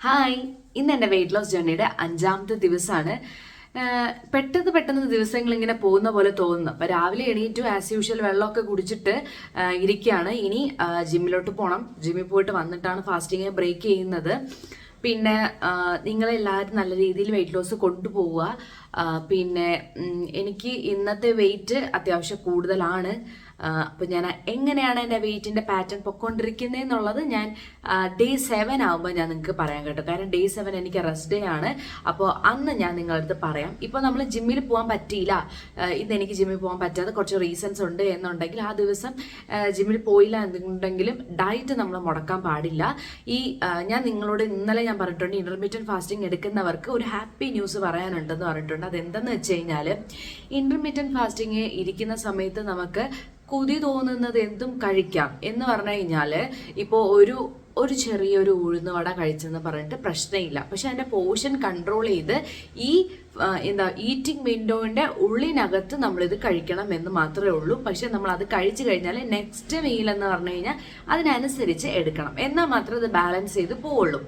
Hi, ഇന്ന് എൻ്റെ weight loss ജേർണിയുടെ 5ാമത്തെ ദിവസമാണ്. പെട്ടെന്ന് ദിവസങ്ങൾ ഇങ്ങനെ പോകുന്ന പോലെ തോന്നുന്നു. അപ്പോൾ രാവിലെ എണീറ്റു ആസ് യൂഷ്വൽ വെള്ളമൊക്കെ കുടിച്ചിട്ട് ഇരിക്കുകയാണ്. ഇനി ജിമ്മിലോട്ട് പോകണം. ജിമ്മിൽ പോയിട്ട് വന്നിട്ടാണ് ഫാസ്റ്റിംഗ് ബ്രേക്ക് ചെയ്യുന്നത്. പിന്നെ നിങ്ങളെല്ലാവരും നല്ല രീതിയിൽ വെയിറ്റ് ലോസ് കൊണ്ടുപോവുക. പിന്നെ എനിക്ക് ഇന്നത്തെ വെയിറ്റ് അത്യാവശ്യം കൂടുതലാണ്. അപ്പോൾ ഞാൻ എങ്ങനെയാണ് എൻ്റെ വെയിറ്റിൻ്റെ പാറ്റേൺ പൊയ്ക്കൊണ്ടിരിക്കുന്നതെന്നുള്ളത് ഞാൻ ഡേ 7 ആകുമ്പോൾ ഞാൻ നിങ്ങൾക്ക് പറയാൻ കേട്ടോ. കാരണം ഡേ 7 എനിക്ക് റെസ്റ്റ് ഡേ ആണ്. അപ്പോൾ അന്ന് ഞാൻ നിങ്ങളടുത്ത് പറയാം. ഇപ്പോൾ നമ്മൾ ജിമ്മിൽ പോകാൻ പറ്റിയില്ല, ഇന്ന് എനിക്ക് ജിമ്മിൽ പോകാൻ പറ്റാതെ കുറച്ച് റീസൺസ് ഉണ്ട് എന്നുണ്ടെങ്കിൽ ആ ദിവസം ജിമ്മിൽ പോയില്ല എന്നുണ്ടെങ്കിലും ഡയറ്റ് നമ്മൾ മുടക്കാൻ പാടില്ല. ഞാൻ നിങ്ങളോട് ഇന്നലെ ഞാൻ പറഞ്ഞിട്ടുണ്ട്, ഇന്റർമീഡിയറ്റ് ഫാസ്റ്റിംഗ് എടുക്കുന്നവർക്ക് ഒരു ഹാപ്പി ന്യൂസ് പറയാനുണ്ടെന്ന് പറഞ്ഞിട്ടുണ്ട്. അതെന്തെന്ന് വെച്ച് കഴിഞ്ഞാൽ, ഇന്റർമീഡിയറ്റ് ഫാസ്റ്റിംഗ് ഇരിക്കുന്ന സമയത്ത് നമുക്ക് കൊതി തോന്നുന്നത് എന്തും കഴിക്കാം എന്ന് പറഞ്ഞു കഴിഞ്ഞാൽ, ഇപ്പോൾ ഒരു ചെറിയൊരു ഉഴുന്നുവട കഴിച്ചെന്ന് പറഞ്ഞിട്ട് പ്രശ്നമില്ല. പക്ഷെ അതിൻ്റെ പോർഷൻ കൺട്രോൾ ചെയ്ത് ഈറ്റിംഗ് വിൻഡോൻ്റെ ഉള്ളിനകത്ത് നമ്മളിത് കഴിക്കണം എന്ന് മാത്രമേ ഉള്ളൂ. പക്ഷെ നമ്മൾ അത് കഴിച്ചു കഴിഞ്ഞാൽ നെക്സ്റ്റ് മീൽ എന്ന് പറഞ്ഞു കഴിഞ്ഞാൽ അതിനനുസരിച്ച് എടുക്കണം, എന്നാൽ മാത്രമേ അത് ബാലൻസ് ചെയ്ത് പോവുള്ളൂ.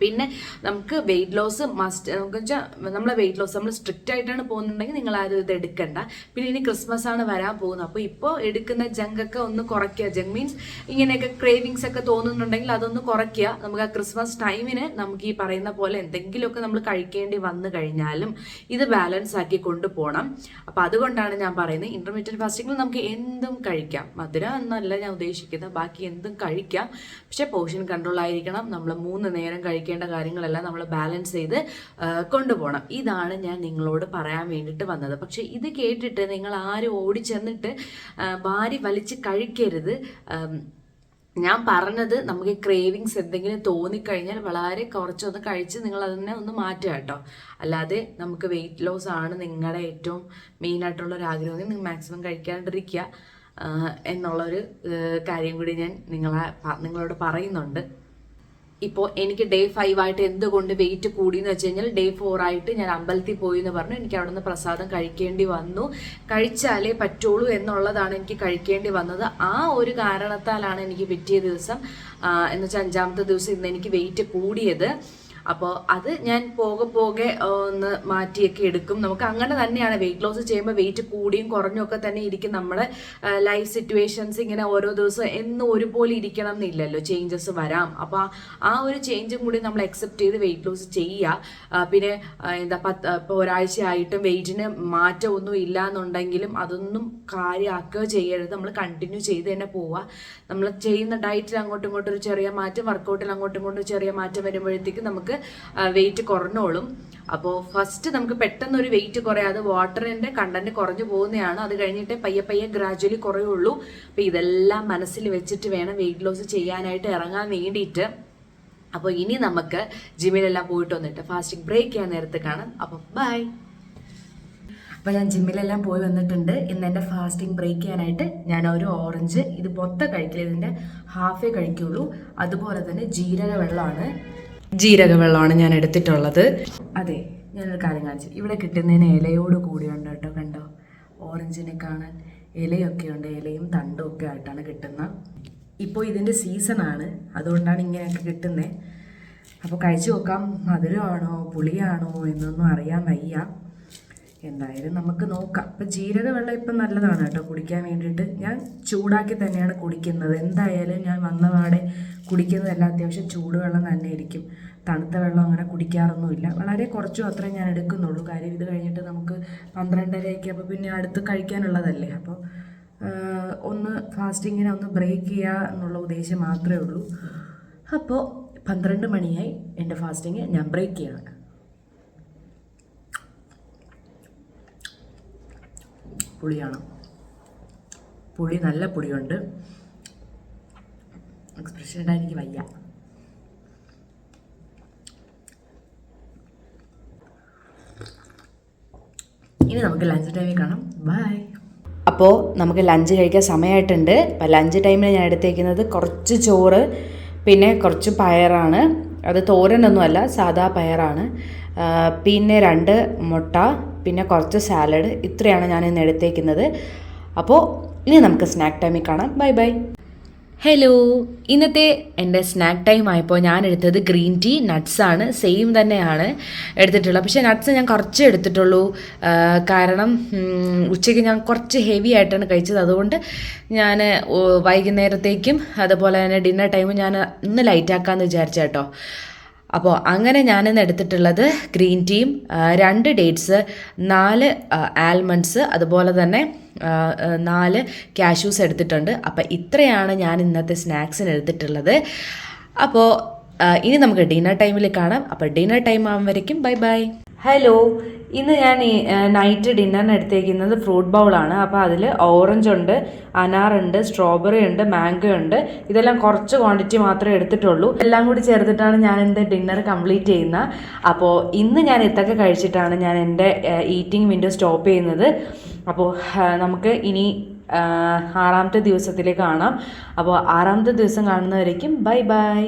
പിന്നെ നമുക്ക് വെയിറ്റ് ലോസ് മസ്റ്റ്, നമുക്ക് വെച്ചാൽ നമ്മളെ വെയിറ്റ് ലോസ് നമ്മൾ സ്ട്രിക്റ്റ് ആയിട്ടാണ് പോകുന്നുണ്ടെങ്കിൽ നിങ്ങൾ ആരും ഇത് എടുക്കണ്ട. പിന്നെ ഇനി ക്രിസ്മസ് ആണ് വരാൻ പോകുന്നത്. അപ്പോൾ ഇപ്പോൾ എടുക്കുന്ന ജങ്കൊക്കെ ഒന്ന് കുറയ്ക്കുക. ജങ്ക് മീൻസ് ഇങ്ങനെയൊക്കെ ക്രേവിങ്സ് ഒക്കെ തോന്നുന്നുണ്ടെങ്കിൽ അതൊന്ന് കുറയ്ക്കുക. നമുക്ക് ആ ക്രിസ്മസ് ടൈമിന് നമുക്ക് ഈ പറയുന്ന പോലെ എന്തെങ്കിലുമൊക്കെ നമ്മൾ കഴിക്കേണ്ടി വന്നു കഴിഞ്ഞാലും ഇത് ബാലൻസ് ആക്കി കൊണ്ടുപോകണം. അപ്പോൾ അതുകൊണ്ടാണ് ഞാൻ പറയുന്നത്, ഇന്റർമീഡിയറ്റ് ഫാസ്റ്റിങ്ങിൽ നമുക്ക് എന്തും കഴിക്കാം. മധുരം എന്നല്ല ഞാൻ ഉദ്ദേശിക്കുന്നത്, ബാക്കി എന്തും കഴിക്കാം. പക്ഷെ പോർഷൻ കൺട്രോൾ ആയിരിക്കണം. നമ്മൾ 3 നേരം കഴിക്കേണ്ട കാര്യങ്ങളെല്ലാം നമ്മൾ ബാലൻസ് ചെയ്ത് കൊണ്ടുപോകണം. ഇതാണ് ഞാൻ നിങ്ങളോട് പറയാൻ വേണ്ടിയിട്ട് വന്നത്. പക്ഷെ ഇത് കേട്ടിട്ട് നിങ്ങൾ ആരും ഓടിച്ചെന്നിട്ട് വാരി വലിച്ച് കഴിക്കരുത്. ഞാൻ പറഞ്ഞത്, നമുക്ക് ക്രേവിങ്സ് എന്തെങ്കിലും തോന്നിക്കഴിഞ്ഞാൽ വളരെ കുറച്ചൊന്ന് കഴിച്ച് നിങ്ങൾ അതിനെ ഒന്ന് മാറ്റുക കേട്ടോ. അല്ലാതെ നമുക്ക് വെയിറ്റ് ലോസ് ആണ് നിങ്ങളുടെ ഏറ്റവും മെയിനായിട്ടുള്ള ഒരു ആഗ്രഹമെങ്കിൽ നിങ്ങൾ മാക്സിമം കഴിക്കാണ്ടിരിക്കുക എന്നുള്ളൊരു കാര്യം കൂടി ഞാൻ നിങ്ങളോട് പറയുന്നുണ്ട്. ഇപ്പോൾ എനിക്ക് ഡേ 5 ആയിട്ട് എന്തുകൊണ്ട് വെയിറ്റ് കൂടിയെന്ന് വെച്ച് കഴിഞ്ഞാൽ, ഡേ 4 ആയിട്ട് ഞാൻ അമ്പലത്തിൽ പോയി എന്ന് പറഞ്ഞു. എനിക്ക് അവിടെ നിന്ന് പ്രസാദം കഴിക്കേണ്ടി വന്നു. കഴിച്ചാലേ പറ്റുള്ളൂ എന്നുള്ളതാണ് എനിക്ക് കഴിക്കേണ്ടി വന്നത്. ആ ഒരു കാരണത്താലാണ് എനിക്ക് പിറ്റേ ദിവസം എന്ന് വെച്ചാൽ 5ാമത്തെ ദിവസം ഇന്ന് എനിക്ക് വെയിറ്റ് കൂടിയത്. അപ്പോൾ അത് ഞാൻ പോകെ ഒന്ന് മാറ്റിയൊക്കെ എടുക്കും. നമുക്ക് അങ്ങനെ തന്നെയാണ് വെയിറ്റ് ലോസ് ചെയ്യുമ്പോൾ വെയിറ്റ് കൂടിയും കുറഞ്ഞും ഒക്കെ തന്നെ ഇരിക്കും. നമ്മുടെ ലൈഫ് സിറ്റുവേഷൻസ് ഇങ്ങനെ ഓരോ ദിവസം എന്നും ഒരുപോലെ ഇരിക്കണം എന്നില്ലല്ലോ, ചേഞ്ചസ് വരാം. അപ്പോൾ ആ ഒരു ചേഞ്ചും കൂടി നമ്മൾ അക്സെപ്റ്റ് ചെയ്ത് വെയിറ്റ് ലോസ് ചെയ്യുക. പിന്നെ ഇപ്പോൾ ഒരാഴ്ചയായിട്ടും വെയിറ്റിന് മാറ്റമൊന്നും ഇല്ല എന്നുണ്ടെങ്കിലും അതൊന്നും കാര്യമാക്കുക ചെയ്യരുത്. നമ്മൾ കണ്ടിന്യൂ ചെയ്ത് തന്നെ പോവുക. നമ്മൾ ചെയ്യുന്ന ഡയറ്റിൽ അങ്ങോട്ടും ഇങ്ങോട്ടും ഒരു ചെറിയ മാറ്റം, വർക്കൗട്ടിൽ അങ്ങോട്ടും ഇങ്ങോട്ടും ചെറിയ മാറ്റം വരുമ്പോഴത്തേക്കും നമുക്ക് വെയിറ്റ് കുറഞ്ഞോളും. അപ്പോൾ ഫസ്റ്റ് നമുക്ക് പെട്ടെന്നൊരു വെയിറ്റ് കുറയാതെ വാട്ടറിന്റെ കണ്ടന്റ് കുറഞ്ഞു പോകുന്നതാണ്. അത് കഴിഞ്ഞിട്ട് പയ്യെ ഗ്രാജുവലി കുറയുള്ളൂ. അപ്പോൾ ഇതെല്ലാം മനസ്സിൽ വെച്ചിട്ട് വേണം വെയിറ്റ് ലോസ് ചെയ്യാനായിട്ട് ഇറങ്ങാൻ വേണ്ടിയിട്ട്. അപ്പോൾ ഇനി നമുക്ക് ജിമ്മിലെല്ലാം പോയിട്ട് വന്നിട്ട് ഫാസ്റ്റിംഗ് ബ്രേക്ക് ചെയ്യാൻ നേരത്ത് കാണാം. അപ്പോൾ ബൈ. അപ്പോൾ ഞാൻ ജിമ്മിലെല്ലാം പോയി വന്നിട്ടുണ്ട്. ഇന്ന് എൻ്റെ ഫാസ്റ്റിംഗ് ബ്രേക്ക് ചെയ്യാനായിട്ട് ഞാൻ ഒരു ഓറഞ്ച്, ഇത് മൊത്തം കഴിക്കില്ല, ഇതിൻ്റെ ഹാഫേ കഴിക്കുള്ളൂ. അതുപോലെ തന്നെ ജീരകവെള്ളമാണ് ഞാൻ എടുത്തിട്ടുള്ളത്. അതെ, ഞാനൊരു കാര്യം കാണിച്ചു. ഇവിടെ കിട്ടുന്നതിന് ഇലയോട് കൂടിയുണ്ട് കേട്ടോ. കണ്ടോ, ഓറഞ്ചിനെ കാണാൻ ഇലയൊക്കെ ഉണ്ട്. ഇലയും തണ്ടും ഒക്കെ ആയിട്ടാണ് കിട്ടുന്നത്. ഇപ്പോൾ ഇതിൻ്റെ സീസണാണ്, അതുകൊണ്ടാണ് ഇങ്ങനെയൊക്കെ കിട്ടുന്നത്. അപ്പോൾ കഴിച്ചു നോക്കാം. മധുരമാണോ പുളിയാണോ എന്നൊന്നും അറിയാൻ വയ്യ. എന്തായാലും നമുക്ക് നോക്കാം. ഇപ്പം ജീരകവെള്ളം ഇപ്പം നല്ലതാണ് കേട്ടോ കുടിക്കാൻ വേണ്ടിയിട്ട്. ഞാൻ ചൂടാക്കി തന്നെയാണ് കുടിക്കുന്നത്. എന്തായാലും ഞാൻ വന്നപാടെ കുടിക്കുന്നതെല്ലാം അത്യാവശ്യം ചൂടുവെള്ളം തന്നെ ഇരിക്കും. തണുത്ത വെള്ളം അങ്ങനെ കുടിക്കാറൊന്നുമില്ല. വളരെ കുറച്ചും അത്രേ ഞാൻ എടുക്കുന്നുള്ളൂ. കാര്യം ഇത് കഴിഞ്ഞിട്ട് നമുക്ക് 12:30 അപ്പോൾ പിന്നെ അടുത്ത് കഴിക്കാനുള്ളതല്ലേ. അപ്പോൾ ഒന്ന് ഫാസ്റ്റിങ്ങിനെ ഒന്ന് ബ്രേക്ക് ചെയ്യുക എന്നുള്ള ഉദ്ദേശം മാത്രമേ ഉള്ളൂ. അപ്പോൾ 12 മണിയായി എൻ്റെ ഫാസ്റ്റിങ് ഞാൻ ബ്രേക്ക് ചെയ്യണം. പുളിയാണ്, പുളി നല്ല പുളിയുണ്ട്. എക്സ്പ്രഷൻ ഇടാൻ എനിക്ക് വയ്യ. ഇനി നമുക്ക് ലഞ്ച് ടൈമിൽ കാണാം. ബൈ. അപ്പോൾ നമുക്ക് ലഞ്ച് കഴിക്കാൻ സമയമായിട്ടുണ്ട്. അപ്പോൾ ലഞ്ച് ടൈമിൽ ഞാൻ എടുത്തേക്കുന്നത് കുറച്ച് ചോറ്, പിന്നെ കുറച്ച് പയറാണ്. അത് തോരനൊന്നുമല്ല, സാദാ പയറാണ്. പിന്നെ 2 മുട്ട, പിന്നെ കുറച്ച് സാലഡ്. ഇത്രയാണ് ഞാൻ ഇന്ന് എടുത്തേക്കുന്നത്. അപ്പോൾ ഇനി നമുക്ക് സ്നാക്ക് ടൈമിൽ കാണാം. Bye bye. ഹലോ, ഇന്നത്തെ എൻ്റെ സ്നാക്ക് ടൈം ആയപ്പോൾ ഞാൻ എടുത്തത് ഗ്രീൻ ടീ നട്ട്സാണ്. സെയിം തന്നെയാണ് എടുത്തിട്ടുള്ളത്. പക്ഷേ നട്ട്സ് ഞാൻ കുറച്ച് എടുത്തിട്ടുള്ളൂ. കാരണം ഉച്ചയ്ക്ക് ഞാൻ കുറച്ച് ഹെവി ആയിട്ടാണ് കഴിച്ചത്. അതുകൊണ്ട് ഞാൻ വൈകുന്നേരത്തേക്കും അതുപോലെ തന്നെ ഡിന്നർ ടൈമും ഞാൻ ഒന്ന് ലൈറ്റാക്കാമെന്ന് വിചാരിച്ചു കേട്ടോ. അപ്പോൾ അങ്ങനെ ഞാനിന്ന് എടുത്തിട്ടുള്ളത് ഗ്രീൻ ടീയും 2 ഡേറ്റ്സ്, 4 ആൽമണ്ട്സ്, അതുപോലെ തന്നെ 4 കാഷ്യൂസ് എടുത്തിട്ടുണ്ട്. അപ്പോൾ ഇത്രയാണ് ഞാൻ ഇന്നത്തെ സ്നാക്സിന് എടുത്തിട്ടുള്ളത്. അപ്പോൾ ഇനി നമുക്ക് ഡിന്നർ ടൈമിൽ കാണാം. അപ്പോൾ ഡിന്നർ ടൈം ആകുമ്പോഴേക്കും ബൈ ബൈ. ഹലോ, ഇന്ന് ഞാൻ നൈറ്റ് ഡിന്നറിന് എടുത്തേക്കുന്നത് ഫ്രൂട്ട് ബൗളാണ്. അപ്പോൾ അതിൽ ഓറഞ്ച് ഉണ്ട്, അനാറുണ്ട്, സ്ട്രോബെറി ഉണ്ട്, മാംഗോ ഉണ്ട്. ഇതെല്ലാം കുറച്ച് ക്വാണ്ടിറ്റി മാത്രമേ എടുത്തിട്ടുള്ളൂ. എല്ലാം കൂടി ചേർത്തിട്ടാണ് ഞാൻ എൻ്റെ ഡിന്നർ കംപ്ലീറ്റ് ചെയ്യുന്നത്. അപ്പോൾ ഇന്ന് ഞാൻ ഇതൊക്കെ കഴിച്ചിട്ടാണ് ഞാൻ എൻ്റെ ഈറ്റിംഗ് വിൻഡോ സ്റ്റോപ്പ് ചെയ്യുന്നത്. അപ്പോൾ നമുക്ക് ഇനി 6ാമത്തെ ദിവസത്തിലേക്ക് കാണാം. അപ്പോൾ 6ാമത്തെ ദിവസം കാണുന്നവരേക്കും ബൈ ബൈ.